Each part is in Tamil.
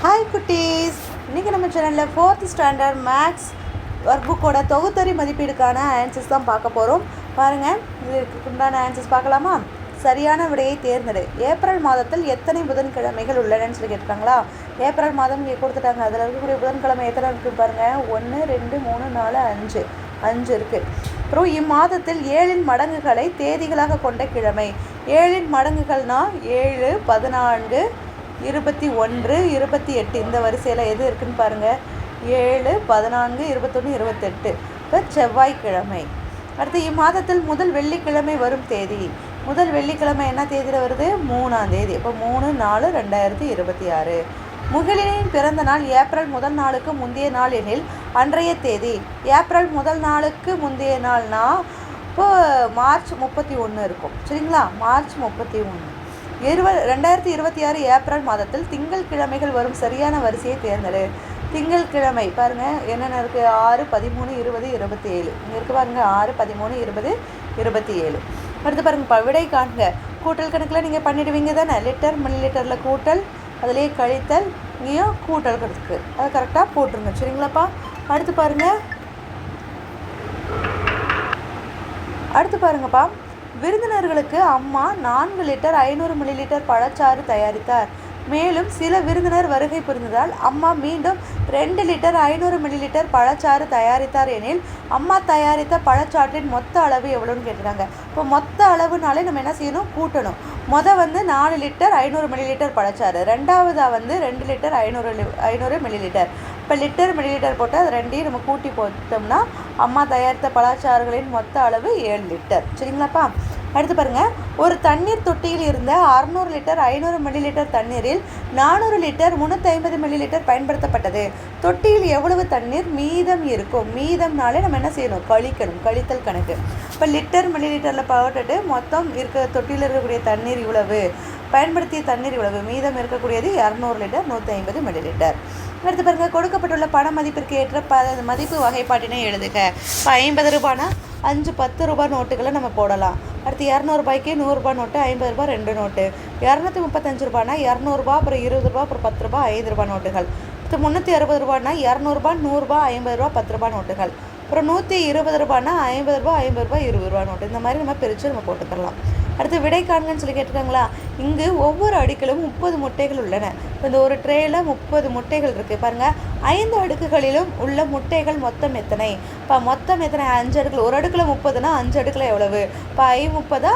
ஹாய் குட்டீஸ், இன்றைக்கி நம்ம சேனலில் 4th ஸ்டாண்டர்ட் மேக்ஸ் ஒர்க் புக்கோட தொகுத்தறி மதிப்பீடுக்கான ஆன்சர்ஸ் தான் பார்க்க போகிறோம். பாருங்கள், இதுக்கு உண்டான ஆன்சர்ஸ் பார்க்கலாமா? சரியான விடையை தேர்ந்தெடு. ஏப்ரல் மாதத்தில் எத்தனை புதன்கிழமைகள் உள்ளனன்னு சொல்லி கேட்டுருக்காங்களா? ஏப்ரல் மாதம் இங்கே கொடுத்துட்டாங்க. அதில் இருக்கக்கூடிய புதன்கிழமை எத்தனை இருக்குது பாருங்கள். 1 2 3 4 5 இருக்குது. அப்புறம் இம்மாதத்தில் 7 மடங்குகளை தேதிகளாக கொண்ட கிழமை. 7 மடங்குகள்னால் 7 14 21 28 இந்த வரிசையில் எது இருக்குதுன்னு பாருங்கள். 7 14 21 28 இப்போ செவ்வாய்க்கிழமை. அடுத்து இம்மாதத்தில் முதல் வெள்ளிக்கிழமை வரும் தேதி. முதல் வெள்ளிக்கிழமை என்ன தேதியில் வருது? 3ஆம் தேதி. இப்போ 3/4/2026. முகிலினின் பிறந்த நாள் ஏப்ரல் முதல் நாளுக்கு முந்தைய நாள் எனில் அன்றைய தேதி. ஏப்ரல் முதல் நாளுக்கு முந்தைய நாள்னா இப்போது மார்ச் 31 இருக்கும். சரிங்களா? மார்ச் 31. 2026 ஏப்ரல் மாதத்தில் திங்கள் கிழமைகள் வரும் சரியான வரிசையை தேர்ந்தெடு. திங்கள் கிழமை பாருங்கள் என்னென்ன இருக்குது. 6 13 20 27 இங்கே இருக்குது பாருங்கள். 6 13 20 27. அடுத்து பாருங்கள், விடை காண்க. கூட்டல் கணக்கில் நீங்கள் பண்ணிடுவீங்க தானே. லிட்டர் மில்லி லிட்டரில் கூட்டல், அதுலேயே கழித்தல், இங்கேயும் கூட்டல் இருக்குது. அதை கரெக்டாக போட்டுருங்க. சரிங்களாப்பா? அடுத்து பாருங்கப்பா, விருந்தினர்களுக்கு அம்மா 4 லிட்டர் 500 மில்லி லிட்டர் பழச்சாறு தயாரித்தார். மேலும் சில விருந்தினர் வருகை புரிந்ததால் அம்மா மீண்டும் 2 லிட்டர் 500 மில்லி லிட்டர் பழச்சாறு தயாரித்தார் எனில் அம்மா தயாரித்த பழச்சாற்றின் மொத்த அளவு எவ்வளோன்னு கேட்டுறாங்க. இப்போ மொத்த அளவுனாலே நம்ம என்ன செய்யணும்? கூட்டணும். 4 லிட்டர் 500 மில்லி லிட்டர் பழச்சாறு, ரெண்டாவதாக 2 லிட்டர் 500 மில்லி லிட்டர். இப்போ லிட்டர் மில்லி லிட்டர் போட்டு அது ரெண்டையும் நம்ம கூட்டி போட்டோம்னா அம்மா தயாரித்த பழச்சாறுகளின் மொத்த அளவு 7 லிட்டர். சரிங்களாப்பா? அடுத்து பாருங்கள், ஒரு தண்ணீர் தொட்டியில் இருந்த 600 லிட்டர் 500 மில்லி லிட்டர் தண்ணீரில் 400 லிட்டர் 350 மில்லி லிட்டர் பயன்படுத்தப்பட்டது. தொட்டியில் எவ்வளவு தண்ணீர் மீதம் இருக்கும்? மீதம்னாலே நம்ம என்ன செய்யணும்? கழிக்கணும். கழித்தல் கணக்கு. இப்போ லிட்டர் மில்லி லிட்டரில் போட்டுட்டு மொத்தம் தொட்டியில் இருக்கக்கூடிய தண்ணீர் இவ்வளவு, பயன்படுத்திய தண்ணீர் இவ்வளவு, மீதம் இருக்கக்கூடியது 200 லிட்டர் 150 மில்லி லிட்டர். அடுத்து பாருங்கள், கொடுக்கப்பட்டுள்ள பண மதிப்பிற்கு ஏற்ற மதிப்பு வகைப்பாட்டினை எழுதுக. இப்போ 50 ரூபானா 5 10 ரூபாய் நோட்டுகளை நம்ம போடலாம். அடுத்து 200 ரூபாய்க்கு 100 ரூபாய் நோட்டு, 50 ரூபாய் 2 நோட்டு, 235 ரூபாய்னா 200 ரூபா, அப்புறம் 20 ரூபா, அப்புறம் 10 ரூபாய் 5 ரூபாய் நோட்டுகள். அடுத்து 360 ரூபாய்னா 200 ரூபாய் 100 ரூபாய் 50 ரூபா 10 ரூபாய் நோட்டுகள். அப்புறம் 120 ரூபாய்னா 50 ரூபாய் 50 ரூபாய் 20 ரூபா நோட்டு. இந்த மாதிரி நம்ம பிரித்து நம்ம போட்டுக்கலாம். அடுத்து விடை காண்கன்னு சொல்லி கேட்டுருக்காங்களா? இங்கு ஒவ்வொரு அடுக்கிலும் 30 முட்டைகள் உள்ளன. இந்த ஒரு ட்ரேயில் 30 முட்டைகள் இருக்குது பாருங்கள். 5 அடுக்குகளிலும் உள்ள முட்டைகள் மொத்தம் எத்தனை? இப்போ மொத்தம் எத்தனை? 5 அடுக்கில். ஒரு அடுக்கில் 30னா 5 அடுக்கில் எவ்வளவு? இப்போ 30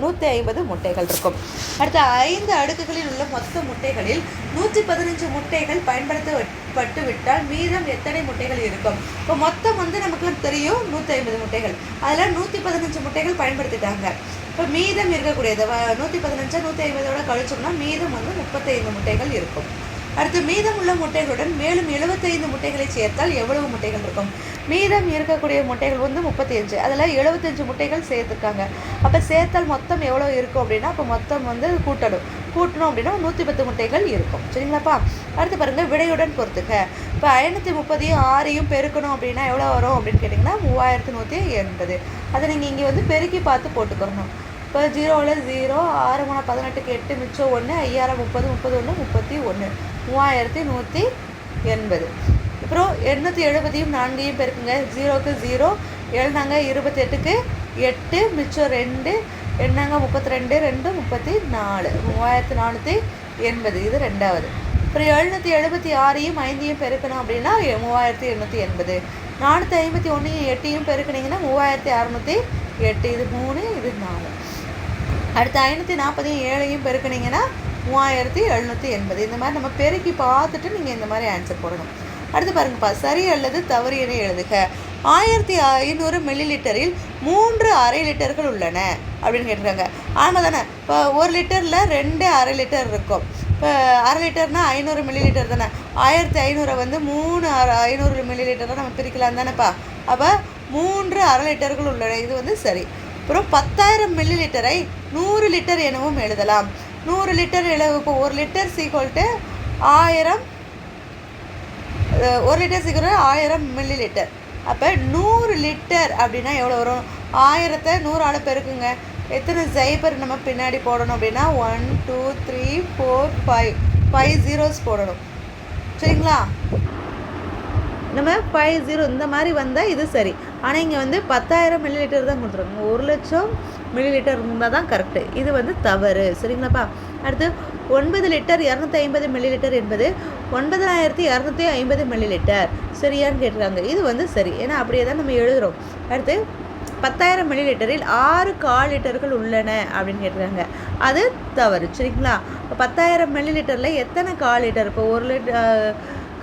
150 முட்டைகள் இருக்கும். அடுத்து 5 அடுக்குகளில் உள்ள மொத்த முட்டைகளில் 115 முட்டைகள் பயன்படுத்தப்பட்டு விட்டால் மீதம் எத்தனை முட்டைகள் இருக்கும்? இப்போ மொத்தம் நமக்கு தெரியும் 150 முட்டைகள். அதில் 115 முட்டைகள் பயன்படுத்திட்டாங்க. இப்போ மீதம் இருக்கக்கூடியது 115 150ஓட கழிச்சோம்னா மீதம் 35 முட்டைகள் இருக்கும். அடுத்து மீதம் உள்ள முட்டைகளுடன் மேலும் 75 முட்டைகளை சேர்த்தால் எவ்வளவு முட்டைகள் இருக்கும்? மீதம் இருக்கக்கூடிய முட்டைகள் 35, அதில் 75 முட்டைகள் சேர்த்துருக்காங்க. அப்போ சேர்த்தால் மொத்தம் எவ்வளோ இருக்கும் அப்படின்னா, அப்போ மொத்தம் கூட்டணும் அப்படின்னா 110 முட்டைகள் இருக்கும். சரிங்களாப்பா? அடுத்து பாருங்கள், விடையுடன் பொறுத்துக்க. இப்போ 530 6ஐயும் பெருக்கணும் அப்படின்னா எவ்வளோ வரும் அப்படின்னு கேட்டிங்கன்னா 3180. அதை நீங்கள் இங்கே பெருக்கி பார்த்து போட்டுக்கிறணும். இப்போ 0ல் 0, 6 3 18க்கு 8 மிச்சம் 1, 5 30 31 31 3180. அப்புறம் 870யும் 4ஐயும் பெருக்குங்க. 0க்கு 0, 7 28க்கு 8 மிச்சம் 2, 8 32 2 34 3480. இது ரெண்டாவது. அப்புறம் 776யும் 5ஐயும் பெருக்கணும் அப்படின்னா 3880. 451யும் 8ஐயும் பெருக்கினீங்கன்னா 3608. இது 3, இது 4. அடுத்து 540யும் 7ஐயும் பெருக்கினீங்கன்னா 3780. இந்த மாதிரி நம்ம பெருக்கி பார்த்துட்டு நீங்கள் இந்த மாதிரி ஆன்சர் போடணும். அடுத்து பாருங்கப்பா, சரி அல்லது தவறு என எழுதுக. 1500 மில்லி லிட்டரில் 3 அரை லிட்டர்கள் உள்ளன அப்படின்னு கேட்டிருக்காங்க. ஆமாம் தானே? இப்போ 1 லிட்டரில் 2 அரை லிட்டர் இருக்கும். இப்போ அரை லிட்டர்னா 500 மில்லி லிட்டர் தானே. 1500 3 500 மில்லி லிட்டராக நம்ம பிரிக்கலாம் தானேப்பா. அப்போ 3 அரை லிட்டர்கள் உள்ளன. இது சரி. அப்புறம் 10,000 மில்லி லிட்டரை 100 லிட்டர் எனவும் எழுதலாம். 100 லிட்டர் இப்போ 1 லிட்டர் = 1000, 1 லிட்டர் = 1000 மில்லி லிட்டர். அப்போ 100 லிட்டர் அப்படின்னா எவ்வளோ வரும்? 1000த்தை 100ஆல் பெருக்குங்க. எத்தனை ஜைபர் நம்ம பின்னாடி போடணும் அப்படின்னா 1 2 3 4 5 zeros போடணும். சரிங்களா? நம்ம 50 இந்த மாதிரி வந்தால் இது சரி. ஆனால் இங்கே வந்து 10,000 மில்லிலிட்டர் தான் கொடுத்துருக்காங்க. 1,00,000 மில்லிலிட்டர் இருந்தால் தான் கரெக்டு. இது வந்து தவறு. சரிங்களாப்பா? அடுத்து 9 லிட்டர் 250 மில்லிலிட்டர் என்பது 9,250 மில்லிலிட்டர் சரியான்னு கேட்டிருக்காங்க. இது வந்து சரி. ஏன்னா அப்படியே தான் நம்ம எழுதுகிறோம். அடுத்து 10,000 மில்லிலிட்டரில் 6 கால் லிட்டர்கள் உள்ளன அப்படின்னு கேட்டிருக்காங்க. அது தவறு. சரிங்களா? இப்போ 10,000 மில்லிலிட்டரில் எத்தனை கால் லிட்டர்? இப்போ 1 லிட்டர்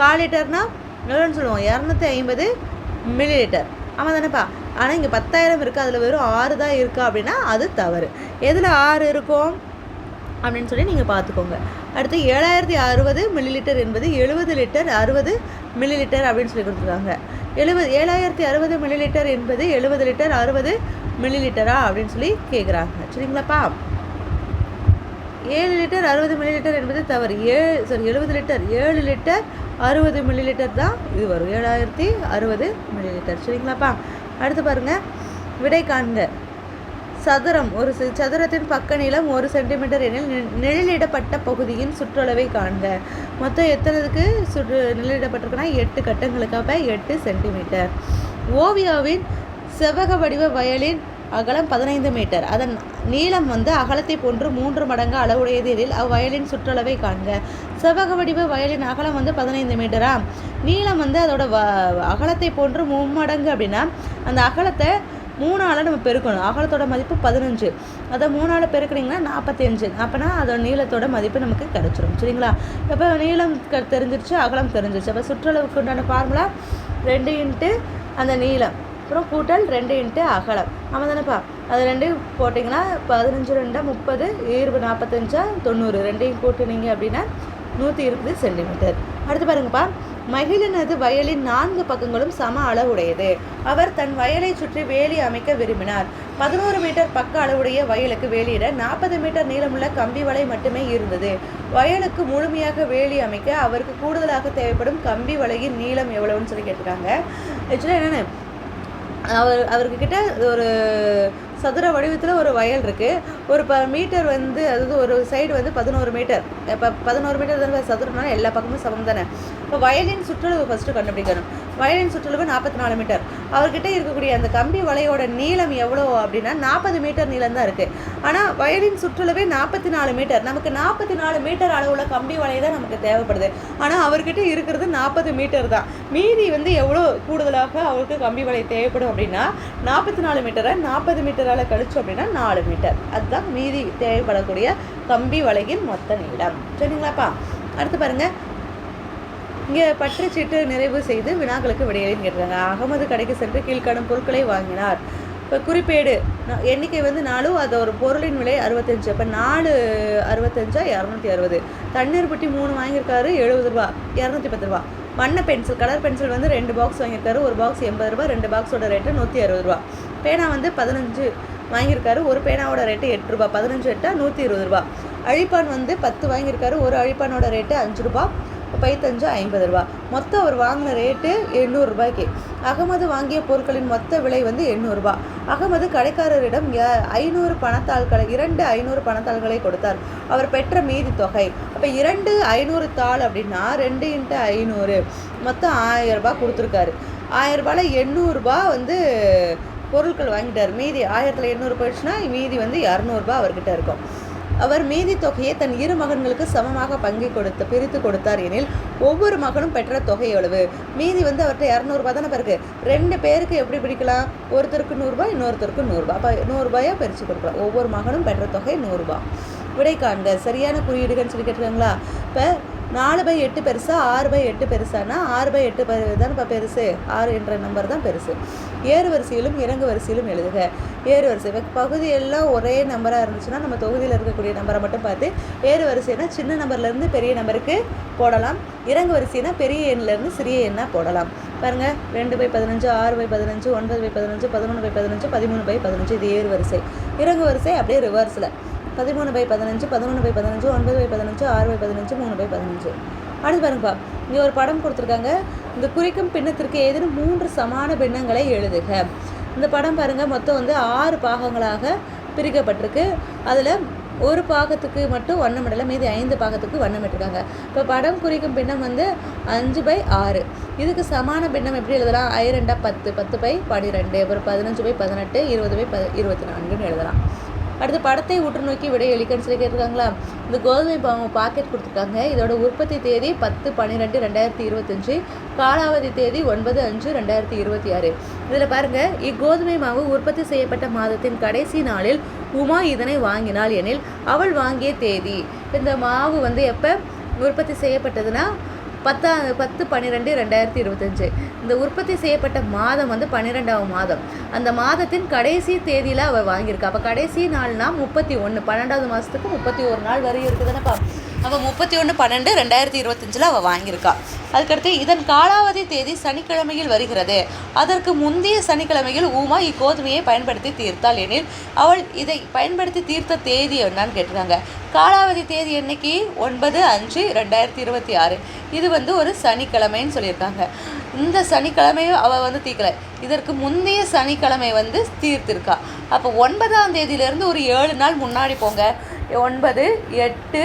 கால் லிட்டர்னால் எவ்வளோன்னு சொல்லுவோம்? 250 மில்லிலிட்டர். ஆமாம் தானேப்பா? ஆனால் இங்கே 10,000 இருக்குது, அதில் வெறும் 6 தான் இருக்கா அப்படின்னா அது தவறு. எதில் 6 இருக்கும் அப்படின்னு சொல்லி நீங்கள் பார்த்துக்கோங்க. அடுத்து 7,060 மில்லிலிட்டர் என்பது 70 லிட்டர் 60 மில்லிலிட்டர் அப்படின்னு சொல்லி கொடுத்துருக்காங்க. 7,060 மில்லிலிட்டர் என்பது 70 லிட்டர் 60 மில்லிலிட்டரா அப்படின்னு சொல்லி கேட்குறாங்க. சரிங்களாப்பா? 7 லிட்டர் 60 மில்லிலிட்டர் என்பது தவறு. 70 லிட்டர் 7 லிட்டர் 60 மில்லிலிட்டர் தான் இது வரும். 7,060 மில்லிலிட்டர். சரிங்களாப்பா? அடுத்து பாருங்கள், விடை காண்க. சதுரம் ஒரு சதுரத்தின் பக்க நீளம் 1 சென்டிமீட்டர் எனில் நிழலிடப்பட்ட பகுதியின் சுற்றளவை காண்க. மொத்தம் எத்தனைக்கு நிழலிடப்பட்டிருக்குன்னா 8 கட்டங்களுக்கு. அப்போ 8 சென்டிமீட்டர். ஓவியாவின் செவ்வக வடிவ வயலின் அகலம் 15 மீட்டர். அதன் நீளம் வந்து அகலத்தை போன்று 3 மடங்கு அளவுடையது எனில் அவ்வயலின் சுற்றளவை காண்க. செவ்வக வடிவ வயலின் அகலம் வந்து 15 மீட்டரா, நீளம் வந்து அதோட அகலத்தை போன்று 3 மடங்கு அப்படின்னா அந்த அகலத்தை 3ஆல் நம்ம பெருக்கணும். அகலத்தோட மதிப்பு 15, அதை 3ஆல் பெருக்கினீங்கன்னா 45. அப்போனா அதோட நீளத்தோட மதிப்பு நமக்கு கிடச்சிரும். சரிங்களா? இப்போ நீளம் தெரிஞ்சிருச்சு, அகலம் தெரிஞ்சிருச்சு. அப்போ சுற்றளவுக்கு உண்டான ஃபார்முலா 2 இன்ட்டு அந்த நீளம் அப்புறம் கூட்டல் 2 இன்ட்டு அகலம். ஆமாம் தானேப்பா? அது ரெண்டையும் போட்டிங்கன்னா 15 2 30 20 45 90 ரெண்டையும் கூட்டினீங்க அப்படின்னா 120 சென்டிமீட்டர். அடுத்து பாருங்கப்பா, மகிழனது வயலின் 4 பக்கங்களும் சம அளவுடையது. அவர் தன் வயலை சுற்றி வேலி அமைக்க விரும்பினார். 11 மீட்டர் பக்க அளவுடைய வயலுக்கு வேலியிட 40 மீட்டர் நீளமுள்ள கம்பி வலை மட்டுமே இருந்தது. வயலுக்கு முழுமையாக வேலி அமைக்க அவருக்கு கூடுதலாக தேவைப்படும் கம்பி வலையின் நீளம் எவ்வளவுன்னு சொல்லி கேட்டிருக்காங்க. ஆக்சுவலாக என்னென்னு, அவர்கிட்ட ஒரு சதுர வடிவத்தில் ஒரு வயல் இருக்குது. ஒரு மீட்டர் வந்து அதாவது ஒரு சைடு வந்து 11 மீட்டர். இப்போ 11 மீட்டர் தானே சதுரம்னா எல்லா பக்கமும் சமம் தானே. இப்போ வயலின் சுற்றளவு ஃபஸ்ட்டு கண்டுபிடிக்கணும். வயலின் சுற்றளவு 44 மீட்டர். அவர்கிட்ட இருக்கக்கூடிய அந்த கம்பி வலையோட நீளம் எவ்வளோ அப்படின்னா 40 மீட்டர் நீளம் தான் இருக்குது. ஆனால் வயலின் சுற்றளவே 44 மீட்டர். நமக்கு 44 மீட்டர் அளவுள்ள கம்பி வலை தான் நமக்கு தேவைப்படுது. ஆனால் அவர்கிட்ட இருக்கிறது 40 மீட்டர் தான். மீதி வந்து எவ்வளோ கூடுதலாக அவருக்கு கம்பி வலை தேவைப்படும் அப்படின்னா 44 மீட்டரை 40 மீட்டரால் கழிச்சோம் அப்படின்னா 4 மீட்டர். அதுதான் மீதி தேவைப்படக்கூடிய கம்பி வலையின் மொத்த நீளம். சரிங்களாப்பா? அடுத்து பாருங்கள், இங்கே பற்றுச்சீட்டு நிறைவு செய்து வினாக்களுக்கு விடையளின்னு கேட்டுருக்காங்க. அகமது கடைக்கு சென்று கீழ்காணும் பொருட்களை வாங்கினார். இப்போ குறிப்பேடு எண்ணிக்கை வந்து 4, அது ஒரு பொருளின் விலை 65. இப்போ 4 65 260. தண்ணீர் புட்டி 3 வாங்கியிருக்காரு 70 ரூபா 210 ரூபா. வண்ண பென்சில் கலர் பென்சில் வந்து 2 பாக்ஸ் வாங்கியிருக்காரு, ஒரு பாக்ஸ் 80 ரூபா, 2 பாக்ஸோட ரேட்டு 160 ரூபா. பேனா வந்து 15 வாங்கியிருக்காரு, ஒரு பேனாவோட ரேட்டு 8 ரூபா, 15 8 120 ரூபா. அழிப்பான் வந்து 10 வாங்கியிருக்காரு, ஒரு அழிப்பானோட ரேட்டு 5 ரூபா, பைத்தஞ்சு 50 ரூபா. மொத்தம் அவர் வாங்கின ரேட்டு 800 ரூபாய்க்கு. அகமது வாங்கிய பொருட்களின் மொத்த விலை வந்து 800 ரூபா. அகமது கடைக்காரரிடம் 500 பணத்தாள்களை 2 500 பணத்தாள்களை கொடுத்தார். அவர் பெற்ற மீதி தொகை அப்போ 2 500 தாள் அப்படின்னா 2 × 500 மொத்தம் 1000 ரூபாய் கொடுத்துருக்காரு. 1000 ரூபாயில் 800 ரூபா வந்து பொருட்கள் வாங்கிட்டார். மீதி 1000ல் 800 போயிடுச்சுன்னா மீதி வந்து 200 ரூபா அவர்கிட்ட இருக்கும். அவர் மீதி தொகையை தன் 2 மகன்களுக்கு சமமாக பிரித்து கொடுத்தார் எனில் ஒவ்வொரு மகனும் பெற்ற தொகை எவ்வளவு? மீதி வந்து அவர்கிட்ட 200 ரூபா தானே பிறகு 2 பேருக்கு எப்படி பிடிக்கலாம்? ஒருத்தருக்கு 100 ரூபாய், இன்னொருத்தருக்கு 100 ரூபாய். அப்போ 100 ரூபாயாக பிரித்து கொடுக்கலாம். ஒவ்வொரு மகனும் பெற்ற தொகை 100 ரூபாய். விடை காண்க. சரியான குறியீடுகள்னு சொல்லி கேட்டுருக்காங்களா? இப்போ 4/8 பெருசா 6/8 பெருசானா 6/8 தான் இப்போ பெருசு. 6 என்ற நம்பர் தான் பெருசு. ஏறு வரிசையிலும் இறங்கு வரிசையிலும் எழுதுக. ஏறு வரிசை இப்போ பகுதி எல்லாம் ஒரே நம்பராக இருந்துச்சுன்னா நம்ம தொகுதியில் இருக்கக்கூடிய நம்பரை மட்டும் பார்த்து, ஏறு வரிசைனா சின்ன நம்பர்லேருந்து பெரிய நம்பருக்கு போடலாம், இறங்கு வரிசைனா பெரிய எண்ணிலேருந்து சிறிய எண்ணாக போடலாம். பாருங்கள், 2/15 6/15 9/15 11/15 13/15 இது ஏறு வரிசை. இறங்கு வரிசை அப்படியே ரிவர்ஸில் 13/15 11/15 9/15 6/15 3/15. அடுத்து பாருங்கப்பா, இங்கே ஒரு படம் கொடுத்துருக்காங்க. இந்த குறிக்கும் பின்னத்திற்கு ஏதேனும் 3 சமான பின்னங்களை எழுதுக. இந்த படம் பாருங்கள், மொத்தம் வந்து 6 பாகங்களாக பிரிக்கப்பட்டிருக்கு. அதில் ஒரு பாகத்துக்கு மட்டும் வண்ணமிடலை, மீதி 5 பாகத்துக்கு வண்ணமிட்டிருக்காங்க. இப்போ படம் குறிக்கும் பின்னம் வந்து 5/6. இதுக்கு சமான பின்னம் எப்படி எழுதலாம்? I2 10, 10/12, அப்புறம் 15/18, 20/24 எழுதலாம். அடுத்து படத்தை உற்று நோக்கி விடை அளிக்கன்னு சொல்லி கேட்டிருக்காங்களா? இந்த கோதுமை மாவு பாக்கெட் கொடுத்துருக்காங்க. இதோட உற்பத்தி தேதி 10/12/2025, காலாவதி தேதி 9/5/2026. இதில் பாருங்கள், இக்கோதுமை மாவு உற்பத்தி செய்யப்பட்ட மாதத்தின் கடைசி நாளில் உமா இதனை வாங்கினாள் எனில் அவள் வாங்கிய தேதி. இந்த மாவு வந்து எப்போ உற்பத்தி செய்யப்பட்டதுன்னா 10/12/2025. இந்த உற்பத்தி செய்யப்பட்ட மாதம் வந்து 12ஆம் மாதம். அந்த மாதத்தின் கடைசி தேதியில் அவள் வாங்கியிருக்கா. அப்போ கடைசி நாள்னா 31, 12ஆவது மாதத்துக்கு 31 நாள் வரை இருக்குதுன்னப்பா. அப்போ 31/12/2025 அவள் வாங்கியிருக்கா. அதுக்கடுத்து இதன் காலாவதி தேதி சனிக்கிழமையில் வருகிறது. அதற்கு முந்தைய சனிக்கிழமையில் உமா இக்கோதுமையை பயன்படுத்தி தீர்த்தாள் எனில் அவள் இதை பயன்படுத்தி தீர்த்த தேதி என்னன்னு கேட்டிருக்காங்க. காலாவதி தேதி என்னைக்கு? 9/5/2026. இது வந்து ஒரு சனிக்கிழமைன்னு சொல்லியிருக்காங்க. இந்த சனிக்கிழமையும் அவள் வந்து தீர்க்கலை, இதற்கு முந்தைய சனிக்கிழமை வந்து தீர்த்திருக்கா. அப்போ 9ஆம் தேதியிலேருந்து ஒரு 7 நாள் முன்னாடி போங்க. 9, 8,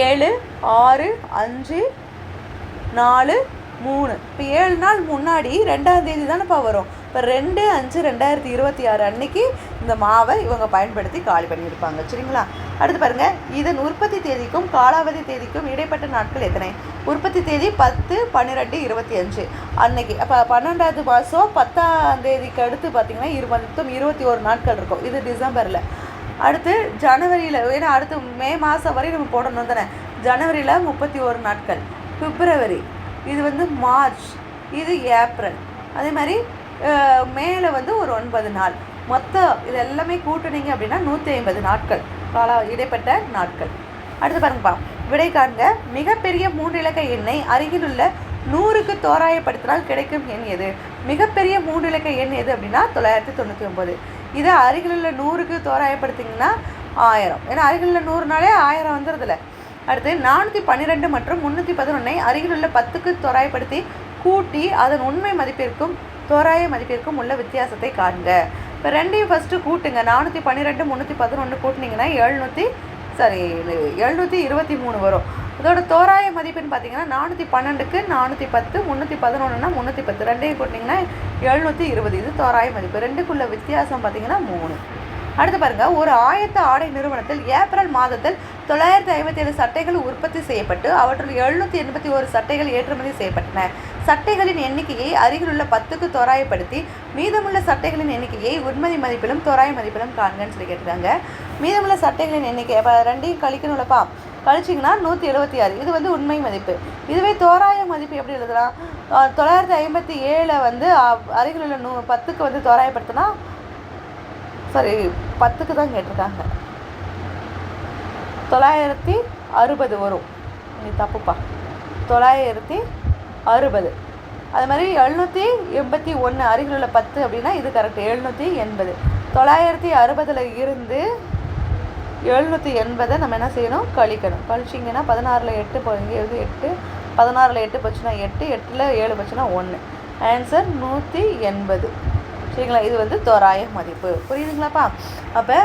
7, 6, 5, 4, 3. இப்போ 7 நாள் முன்னாடி 2ஆம் தேதி தானேப்பா வரும். இப்போ 2/5/2026 அன்னைக்கு இந்த மாவை இவங்க பயன்படுத்தி காலி பண்ணியிருப்பாங்க. சரிங்களா? அடுத்து பாருங்கள், இதன் உற்பத்தி தேதிக்கும் காலாவதி தேதிக்கும் இடைப்பட்ட நாட்கள் எத்தனை? உற்பத்தி தேதி 10/12/25 அன்னைக்கு. அப்போ 12ஆவது மாதம் 10ஆம் தேதிக்கு அடுத்து பார்த்திங்கன்னா மொத்தம் 21 நாட்கள் இருக்கும். இது டிசம்பரில். அடுத்து ஜனவரியில், ஏன்னா அடுத்து மே மாதம் வரை நம்ம போடணும் தானே. ஜனவரியில் 31 நாட்கள், பிப்ரவரி, இது வந்து மார்ச், இது ஏப்ரல், அதே மாதிரி மேலே வந்து ஒரு 9 நாள். மொத்தம் இது எல்லாமே கூட்டுனீங்க அப்படின்னா 150 நாட்கள் இடைப்பட்ட நாட்கள். அடுத்து பாருங்கப்பா, விடை காண்க. மிகப்பெரிய 3 இலக்க எண்ணை அருகிலுள்ள 100க்கு தோராயப்படுத்தினால் கிடைக்கும் எண் எது? மிகப்பெரிய 3 இலக்க எண் எது அப்படின்னா 999. இதை அருகிலுள்ள 100க்கு தோராயப்படுத்திங்கன்னா 1000. ஏன்னா அருகிலுள்ள 100நாலே 1000 வந்துடுதுல. அடுத்து 412 மற்றும் 311 அருகிலுள்ள 10க்கு தோராயப்படுத்தி கூட்டி அதன் உண்மை மதிப்பிற்கும் தோராய மதிப்பிற்கும் உள்ள வித்தியாசத்தை காண்க. இப்போ ரெண்டையும் ஃபஸ்ட்டு கூட்டுங்க. 412 311 கூட்டினீங்கன்னா 723 வரும். இதோட தோராய மதிப்புன்னு பார்த்தீங்கன்னா 412க்கு 410, 311னா 310, ரெண்டையும் கூட்டினீங்கன்னா 720. இது தோராய மதிப்பு. ரெண்டுக்குள்ள வித்தியாசம் பார்த்தீங்கன்னா 3. அடுத்து பாருங்கள், ஒரு ஆயத்த ஆடை நிறுவனத்தில் ஏப்ரல் மாதத்தில் 957 சட்டைகள் உற்பத்தி செய்யப்பட்டு அவற்றில் 781 சட்டைகள் ஏற்றுமதி செய்யப்பட்டன. சட்டைகளின் எண்ணிக்கையை அருகிலுள்ள 10க்கு தோராயப்படுத்தி மீதமுள்ள சட்டைகளின் எண்ணிக்கையை உண்மை மதிப்பிலும் தோராய மதிப்பிலும் காண்கன்னு சொல்லி கேட்டுருக்காங்க. மீதமுள்ள சட்டைகளின் எண்ணிக்கை இப்போ ரெண்டையும் கழிக்கணும்லப்பா. கழிச்சிங்கன்னா 176. இது வந்து உண்மை மதிப்பு. இதுவே தோராய மதிப்பு எப்படி எழுதலாம்? 957 வந்து அருகிலுள்ள 10க்கு வந்து தோராயப்படுத்தினா 10க்கு தான் கேட்டிருக்காங்க. 960 வரும். நீ தப்புப்பா. 960. அது மாதிரி 781 அருகிலுள்ள 10 அப்படின்னா இது கரெக்டு. 780. 960 இருந்து 780 நம்ம என்ன செய்யணும்? கழிக்கணும். கழிச்சிங்கன்னா 16ல் 8 போங்க. இது 8, 16ல் 8 போச்சுன்னா 8, 8ல் 7 போச்சுன்னா 1. ஆன்சர் 180. சரிங்களா? இது வந்து தோராய மதிப்பு. புரியுதுங்களாப்பா? அப்போ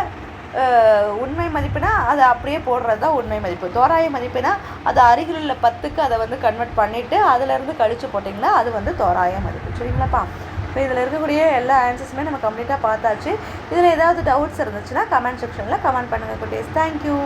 உண்மை மதிப்புனா அதை அப்படியே போடுறது தான் உண்மை மதிப்பு. தோராய மதிப்புனா அது அருகிலுள்ள 10க்கு அதை வந்து கன்வெர்ட் பண்ணிவிட்டு அதிலேருந்து கழித்து போட்டிங்கன்னா அது வந்து தோராய மதிப்பு. சரிங்களாப்பா? இப்போ இதில் இருக்கக்கூடிய எல்லா ஆன்சர்ஸுமே நம்ம கம்ப்ளீட்டாக பார்த்தாச்சு. இதில் ஏதாவது டவுட்ஸ் இருந்துச்சுன்னா கமெண்ட் செக்ஷனில் கமெண்ட் பண்ணுங்கள் குட்டீஸ். தேங்க்யூ.